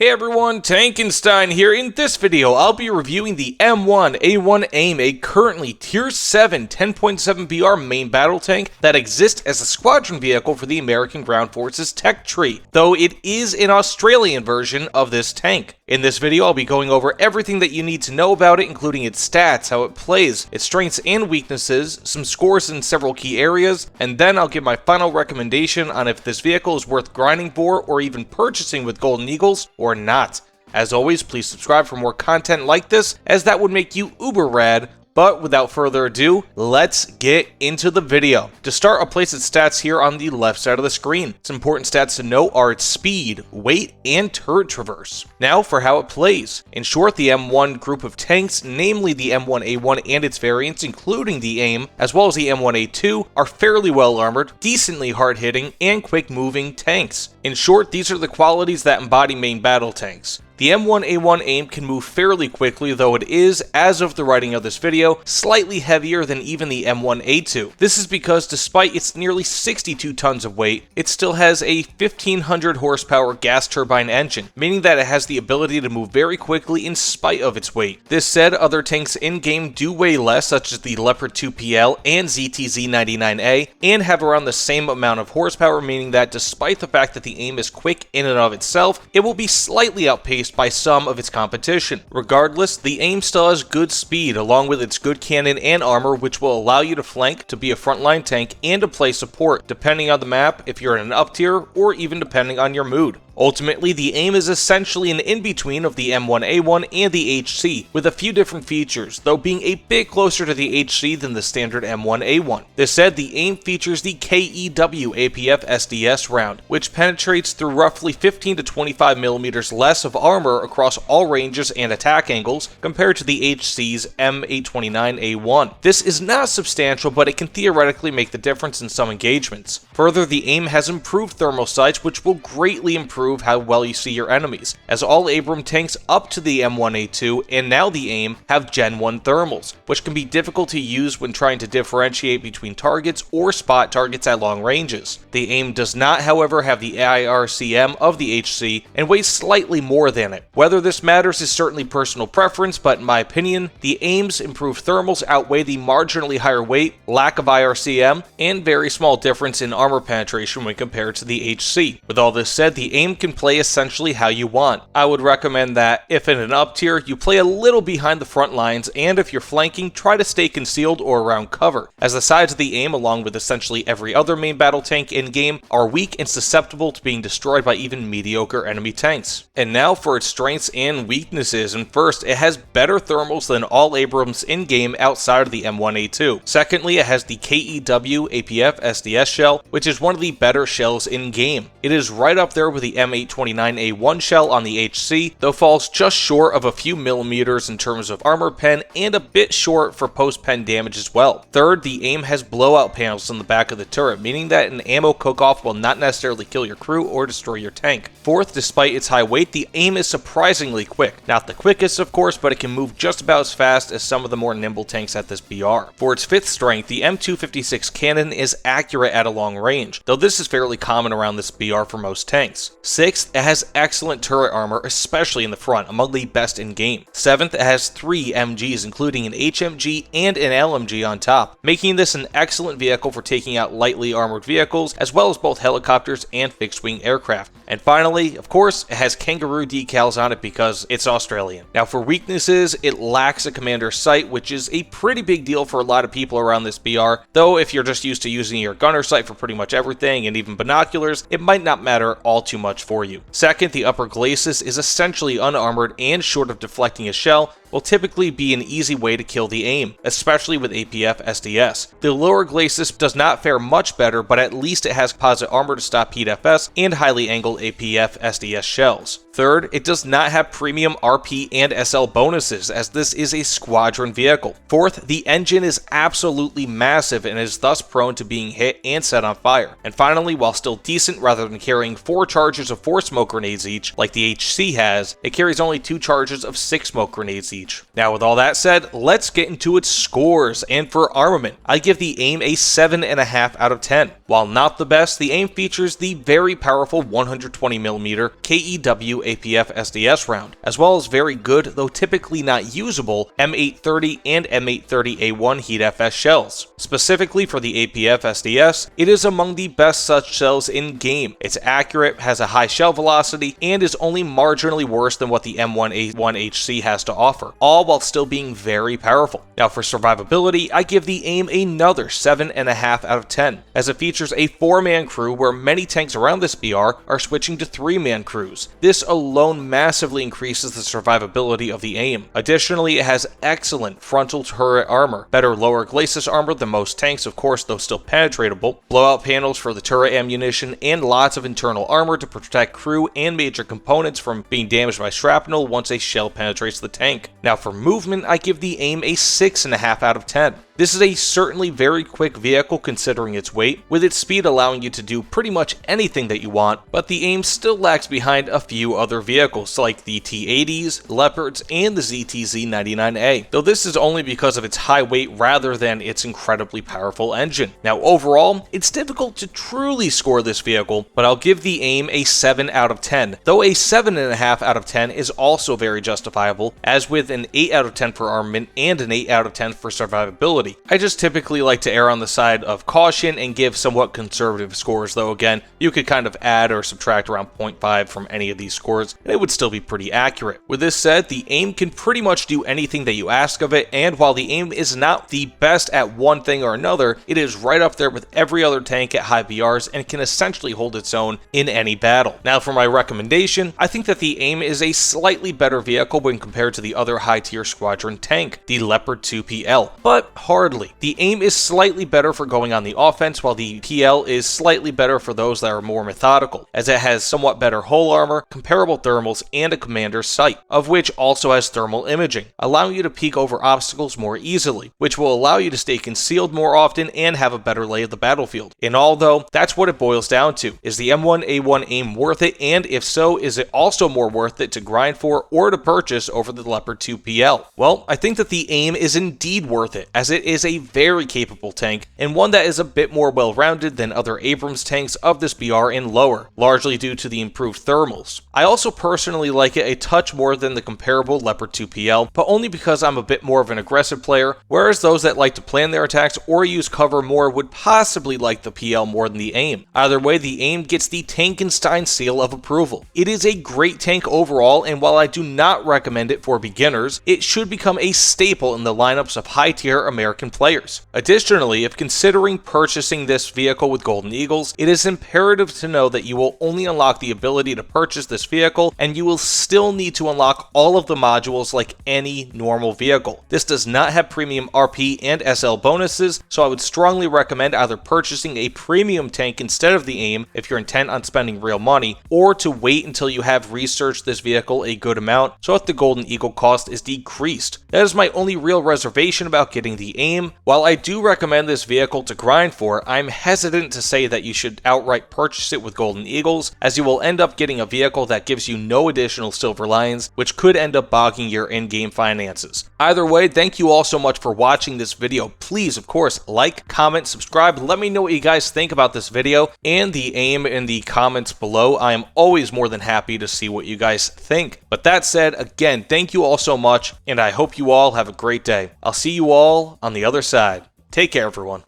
Hey everyone, Tankenstein here. In this video, I'll be reviewing the M1A1 AIM, a currently Tier 7 10.7 BR main battle tank that exists as a squadron vehicle for the American Ground Forces tech tree, though it is an Australian version of this tank. In this video, I'll be going over everything that you need to know about it, including its stats, how it plays, its strengths and weaknesses, some scores in several key areas, and then I'll give my final recommendation on if this vehicle is worth grinding for or even purchasing with Golden Eagles or not. As always, please subscribe for more content like this, as that would make you uber rad. But without further ado, let's get into the video. To start, I'll place its stats here on the left side of the screen. Some important stats to note are its speed, weight, and turret traverse. Now for how it plays. In short, the M1 group of tanks, namely the M1A1 and its variants, including the AIM, as well as the M1A2, are fairly well armored, decently hard-hitting, and quick-moving tanks. In short, these are the qualities that embody main battle tanks. The M1A1 AIM can move fairly quickly, though it is, as of the writing of this video, slightly heavier than even the M1A2. This is because despite its nearly 62 tons of weight, it still has a 1500 horsepower gas turbine engine, meaning that it has the ability to move very quickly in spite of its weight. This said, other tanks in-game do weigh less, such as the Leopard 2PL and ZTZ-99A, and have around the same amount of horsepower, meaning that despite the fact that the AIM is quick in and of itself, it will be slightly outpaced by some of its competition. Regardless, the AIM still has good speed along with its good cannon and armor, which will allow you to flank, to be a frontline tank, and to play support, depending on the map, if you're in an up tier, or even depending on your mood. Ultimately, the AIM is essentially an in-between of the M1A1 and the HC, with a few different features, though being a bit closer to the HC than the standard M1A1. This said, the AIM features the KEW APF SDS round, which penetrates through roughly 15 to 25 millimeters less of armor across all ranges and attack angles, compared to the HC's M829A1. This is not substantial, but it can theoretically make the difference in some engagements. Further, the AIM has improved thermal sights, which will greatly improve how well you see your enemies, as all Abrams tanks up to the M1A2 and now the AIM have Gen 1 thermals, which can be difficult to use when trying to differentiate between targets or spot targets at long ranges. The AIM does not, however, have the IRCM of the HC and weighs slightly more than it. Whether this matters is certainly personal preference, but in my opinion, the AIM's improved thermals outweigh the marginally higher weight, lack of IRCM, and very small difference in armor penetration when compared to the HC. With all this said, the AIM can play essentially how you want. I would recommend that if in an up tier, you play a little behind the front lines, and if you're flanking, try to stay concealed or around cover, as the sides of the AIM, along with essentially every other main battle tank in-game, are weak and susceptible to being destroyed by even mediocre enemy tanks. And now for its strengths and weaknesses, and first, it has better thermals than all Abrams in-game outside of the M1A2. Secondly, it has the KEW APF SDS shell, which is one of the better shells in-game. It is right up there with the M829A1 shell on the HC, though falls just short of a few millimeters in terms of armor pen and a bit short for post-pen damage as well. Third, the AIM has blowout panels on the back of the turret, meaning that an ammo cook-off will not necessarily kill your crew or destroy your tank. Fourth, despite its high weight, the AIM is surprisingly quick. Not the quickest, of course, but it can move just about as fast as some of the more nimble tanks at this BR. For its fifth strength, the M256 cannon is accurate at a long range, though this is fairly common around this BR for most tanks. Sixth, it has excellent turret armor, especially in the front, among the best in-game. Seventh, it has 3 MGs, including an HMG and an LMG on top, making this an excellent vehicle for taking out lightly armored vehicles, as well as both helicopters and fixed-wing aircraft. And finally, of course, it has kangaroo decals on it because it's Australian. Now for weaknesses, it lacks a commander's sight, which is a pretty big deal for a lot of people around this BR, though if you're just used to using your gunner sight for pretty much everything and even binoculars, it might not matter all too much for you. Second, the upper glacis is essentially unarmored and short of deflecting a shell, will typically be an easy way to kill the AIM, especially with APF SDS. The lower glacis does not fare much better, but at least it has composite armor to stop heat FS and highly angled APF SDS shells. Third, it does not have premium RP and SL bonuses, as this is a squadron vehicle. Fourth, the engine is absolutely massive and is thus prone to being hit and set on fire. And finally, while still decent, rather than carrying 4 charges of 4 smoke grenades each, like the HC has, it carries only 2 charges of 6 smoke grenades each. prestige. Now with all that said, let's get into its scores, and for armament, I give the AIM a 7.5 out of 10. While not the best, the AIM features the very powerful 120mm KEW APF SDS round, as well as very good, though typically not usable, M830 and M830A1 Heat FS shells. Specifically for the APF SDS, it is among the best such shells in game. It's accurate, has a high shell velocity, and is only marginally worse than what the M1A1 HC has to offer, all while still being very powerful. Now for survivability, I give the AIM another 7.5 out of 10, as it features a 4-man crew where many tanks around this BR are switching to 3-man crews. This alone massively increases the survivability of the AIM. Additionally, it has excellent frontal turret armor, better lower glacis armor than most tanks, of course, though still penetratable, blowout panels for the turret ammunition, and lots of internal armor to protect crew and major components from being damaged by shrapnel once a shell penetrates the tank. Now for movement, I give the AIM a 6.5 out of 10. This is a certainly very quick vehicle considering its weight, with its speed allowing you to do pretty much anything that you want, but the AIM still lags behind a few other vehicles like the T-80s, Leopards, and the ZTZ-99A, though this is only because of its high weight rather than its incredibly powerful engine. Now overall, it's difficult to truly score this vehicle, but I'll give the AIM a 7 out of 10, though a 7.5 out of 10 is also very justifiable, as with an 8 out of 10 for armament and an 8 out of 10 for survivability. I just typically like to err on the side of caution and give somewhat conservative scores, though again, you could kind of add or subtract around 0.5 from any of these scores, and it would still be pretty accurate. With this said, the AIM can pretty much do anything that you ask of it, and while the AIM is not the best at one thing or another, it is right up there with every other tank at high BRs and can essentially hold its own in any battle. Now for my recommendation, I think that the AIM is a slightly better vehicle when compared to the other high tier Squadron tank, the Leopard 2PL, but hardly. The AIM is slightly better for going on the offense, while the PL is slightly better for those that are more methodical, as it has somewhat better hull armor, comparable thermals, and a commander's sight, of which also has thermal imaging, allowing you to peek over obstacles more easily, which will allow you to stay concealed more often and have a better lay of the battlefield. In all though, that's what it boils down to. Is the M1A1 AIM worth it, and if so, is it also more worth it to grind for or to purchase over the Leopard 2PL? Well, I think that the AIM is indeed worth it, as it is a very capable tank, and one that is a bit more well-rounded than other Abrams tanks of this BR and lower, largely due to the improved thermals. I also personally like it a touch more than the comparable Leopard 2PL, but only because I'm a bit more of an aggressive player, whereas those that like to plan their attacks or use cover more would possibly like the PL more than the AIM. Either way, the AIM gets the Tankenstein seal of approval. It is a great tank overall, and while I do not recommend it for beginners, it should become a staple in the lineups of high-tier American players. Additionally, if considering purchasing this vehicle with Golden Eagles, it is imperative to know that you will only unlock the ability to purchase this vehicle, and you will still need to unlock all of the modules like any normal vehicle. This does not have premium RP and SL bonuses, so I would strongly recommend either purchasing a premium tank instead of the AIM if you're intent on spending real money, or to wait until you have researched this vehicle a good amount so that the Golden Eagle cost is decreased. That is my only real reservation about getting the AIM. While I do recommend this vehicle to grind for, I'm hesitant to say that you should outright purchase it with Golden Eagles, as you will end up getting a vehicle that gives you no additional silver lions, which could end up bogging your in-game finances. Either way, thank you all so much for watching this video. Please, of course, like, comment, subscribe, let me know what you guys think about this video and the AIM in the comments below. I am always more than happy to see what you guys think. But that said, again, thank you all so much, and I hope you all have a great day. I'll see you all on the other side. Take care, everyone.